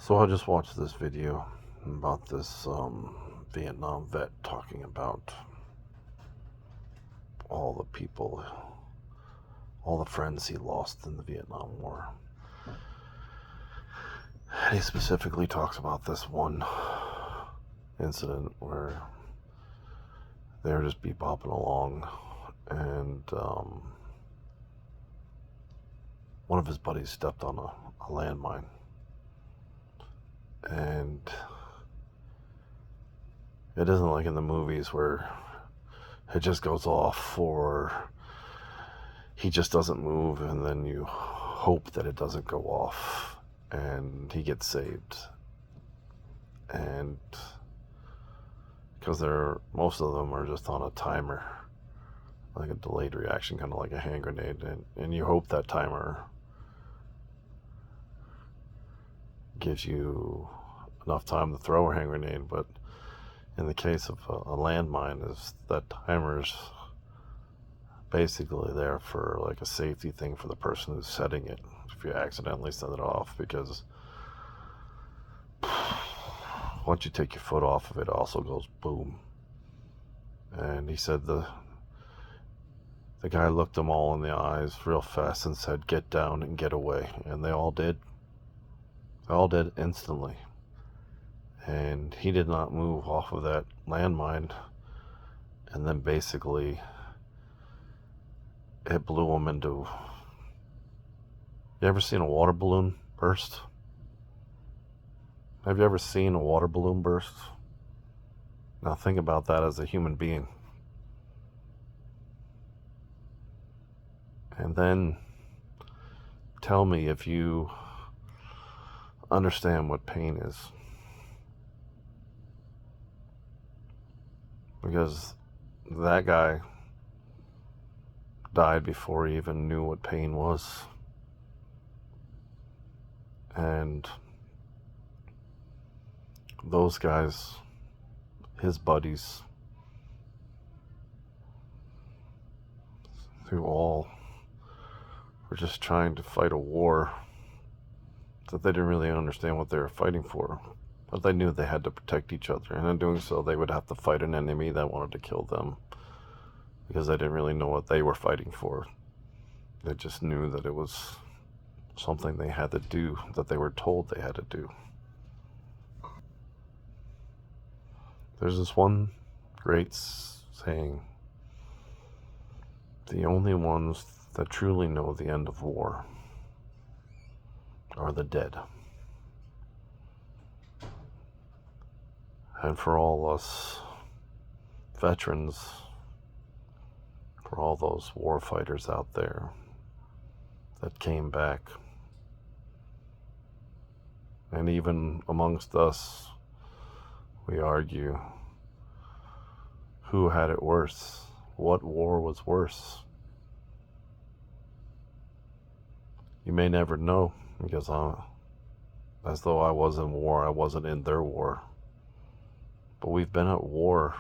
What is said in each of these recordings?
So I just watched this video about this Vietnam vet talking about all the people, all the friends he lost in the Vietnam War. And he specifically talks about this one incident where they were just bebopping along, and one of his buddies stepped on a landmine. And it isn't like in the movies where it just goes off or he just doesn't move and then you hope that it doesn't go off and he gets saved. And because most of them are just on a timer, like a delayed reaction, kind of like a hand grenade, and you hope that timer gives you enough time to throw a hand grenade. But in the case of a landmine, is that timer's basically there for like a safety thing for the person who's setting it if you accidentally set it off, because once you take your foot off of it, it also goes boom. And he said the guy looked them all in the eyes real fast and said, "Get down and get away." And they all did. They all did instantly. And he did not move off of that landmine. And then basically it blew him into... You ever seen a water balloon burst? Have you ever seen a water balloon burst? Now think about that as a human being. And then tell me if you understand what pain is. Because that guy died before he even knew what pain was. And those guys, his buddies, who all were just trying to fight a war that they didn't really understand what they were fighting for. But they knew they had to protect each other, and in doing so they would have to fight an enemy that wanted to kill them, because they didn't really know what they were fighting for. They just knew that it was something they had to do, that they were told they had to do. There's this one great saying: the only ones that truly know the end of war are the dead. And for all us veterans, for all those war fighters out there that came back, and even amongst us, we argue who had it worse, what war was worse. You may never know, because as though I was in war, I wasn't in their war. But we've been at war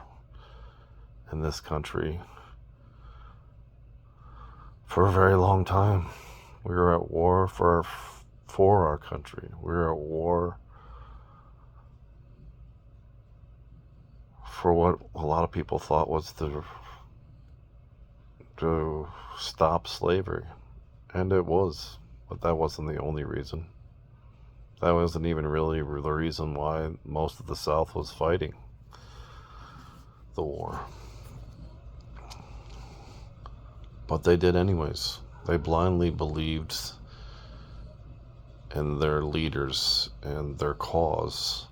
in this country for a very long time. We were at war for our country. We were at war for what a lot of people thought was to stop slavery. And it was, but that wasn't the only reason. That wasn't even really the reason why most of the South was fighting the war. But they did anyways. They blindly believed in their leaders and their cause,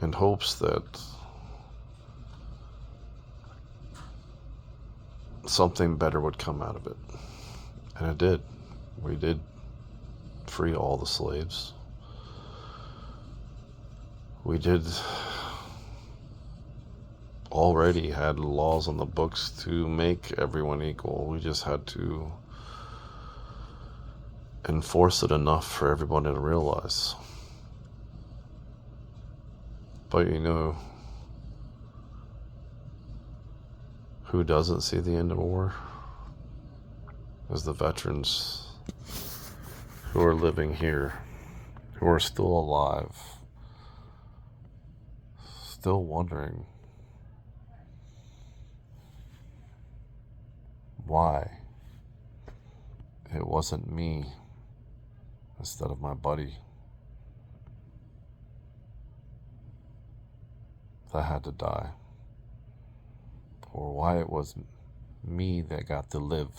in hopes that something better would come out of it. And it did. We did free all the slaves. We did already had laws on the books to make everyone equal. We just had to enforce it enough for everyone to realize. But you know who doesn't see the end of war? Is the veterans who are living here who are still alive, still wondering why it wasn't me instead of my buddy that had to die, or why it was me that got to live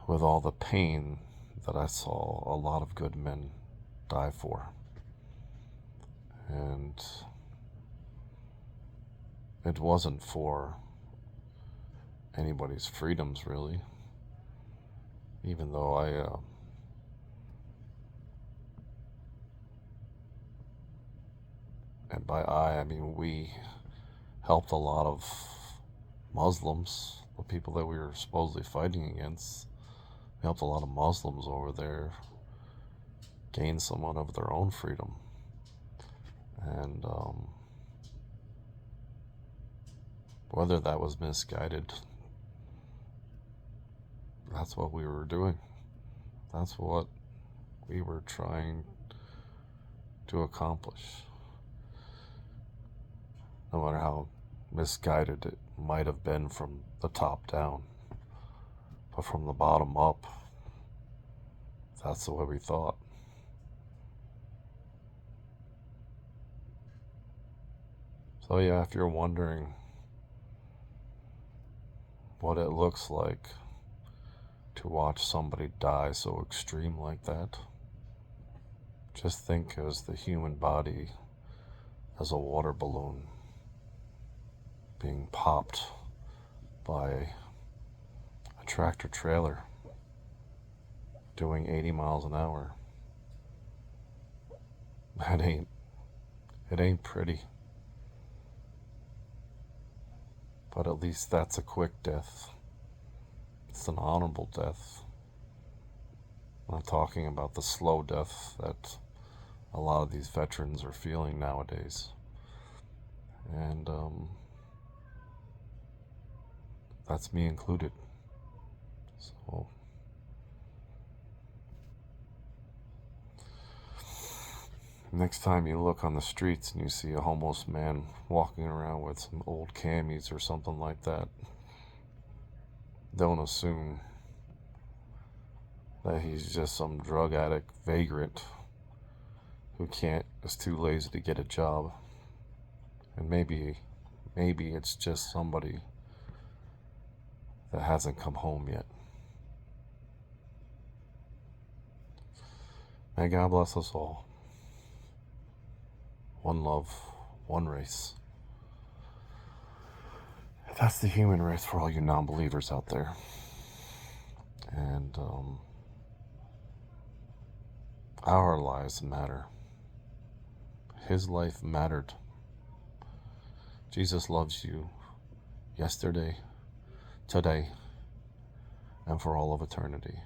with all the pain that I saw a lot of good men die for. And it wasn't for anybody's freedoms, really, even though and by I mean we, helped a lot of Muslims, the people that we were supposedly fighting against. We helped a lot of Muslims over there gain somewhat of their own freedom. And whether that was misguided, that's what we were doing. That's what we were trying to accomplish. No matter how misguided it might have been from the top down, but from the bottom up, that's the way we thought. So yeah, if you're wondering what it looks like to watch somebody die so extreme like that, just think as the human body as a water balloon being popped by a tractor trailer doing 80 miles an hour. It ain't pretty. But at least that's a quick death. It's an honorable death. I'm not talking about the slow death that a lot of these veterans are feeling nowadays. And that's me included. So next time you look on the streets and you see a homeless man walking around with some old camis or something like that, don't assume that he's just some drug addict vagrant who is too lazy to get a job. And maybe it's just somebody that hasn't come home yet. May God bless us all. One love, one race. That's the human race for all you non-believers out there. And our lives matter. His life mattered. Jesus loves you yesterday, today, and for all of eternity.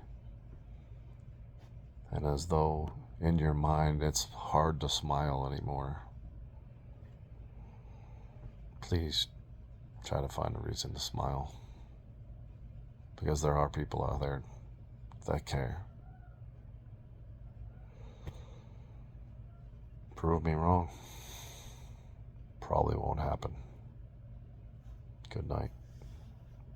And as though in your mind it's hard to smile anymore, please try to find a reason to smile. Because there are people out there that care. Prove me wrong. Probably won't happen. Good night.